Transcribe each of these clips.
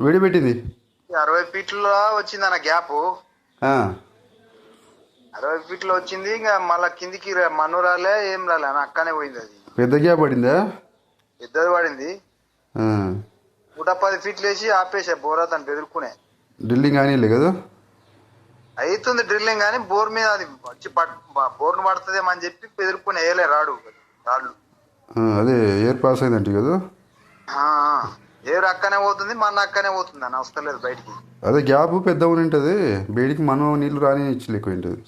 వేడిపెట్టింది 60 ఫీట్లో వచ్చింది అన్న గ్యాప్. ఆ, 60 ఫీట్లో వచ్చింది. ఇంకా మళ్ళా కిందికి మన్ను రాలే, ఏం రాలే అన్న, అక్కనే పోయింది అది. పెద్ద గ్యాప్ పడిందా? పెద్దది పడింది. ఆ, 110 ఫీట్లు వేసి ఆపేసా బోర్ అతను బెదురుకునే. డ్రిల్లింగ్ కానీలే కదా. అవుతుంది డ్రిల్లింగ్, కానీ బోర్ మీద అది వచ్చి బోర్ను పడుతుందేమో అని చెప్పి బెదురుకునే వేయలే రాళ్ళు. అదే ఎయిర్ పాస్ అయిందంట కదా. ఏరు అక్కనే పోతుంది, మన అక్కనే పోతుంది అని వస్తలేదు బయటికి. అదే గ్యాప్ పెద్ద ఉంటుంది, వేడికి మనం నీళ్ళు రాని ఇచ్చి ఎక్కువ ఉంటుంది.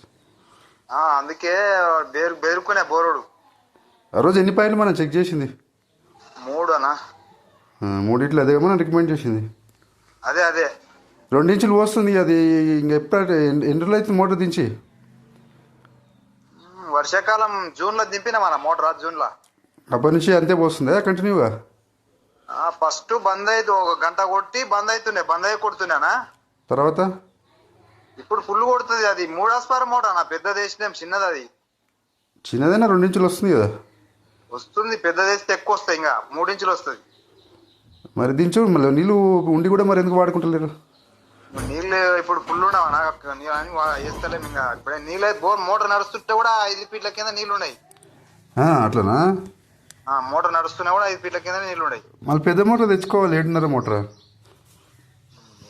అందుకే బెదురుకునే బోరుడు. ఆ రోజు ఎన్ని పాయింట్లు మనం చెక్ చేసింది? 3 అన్న. 3 ఇట్లు అదే మనం రికమెండ్ చేసింది. అదే 2 ఇంచులు వస్తుంది అది. ఇంకా ఎప్పుడు ఎన్ని రోజులు అవుతుంది మోటార్ దించి? వర్షాకాలం జూన్ లో దింపిన మన మోటార్, జూన్ లో. అప్పటి నుంచి అంతే పోస్తుందా కంటిన్యూగా? ఫస్ట్ బంద్ అయితే 1 గంట కొట్టి బంద్ అయ్యి కొడుతున్నానా. తర్వాత ఇప్పుడు ఫుల్ కొడుతుంది. అది 3 హార్స్ మోటార్ నా, పెద్ద దేశం చిన్నది. అది చిన్నదైనా 2 ఇంచులు వస్తుంది కదా. వస్తుంది, పెద్ద దేశం ఎక్కువ వస్తాయి, ఇంకా 3 ఇంచులు వస్తుంది. మరి దించు మళ్ళీ నీళ్ళు ఉండి కూడా మరి ఎందుకు వాడుకుంటలేరు? నీళ్ళు ఇప్పుడు ఫుల్ ఉండవనా, వేస్తలేము ఇంకా. ఇప్పుడే నీళ్ళు మోటార్ నడుస్తుంటే కూడా 5 ఫీట్ల కింద నీళ్ళు ఉన్నాయి. అట్లనా? మోటార్ నడుస్తున్నా కూడా 5 ఫీట్ల కింద నీళ్ళు ఉన్నాయి. మళ్ళీ పెద్ద మోటార్ తెచ్చుకోవాలి, 7.5 మోటార్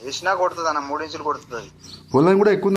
వేసినా కొడుతుంది అన్న, 3 ఇంచులు కొడుతుంది. పొలం కూడా ఎక్కువ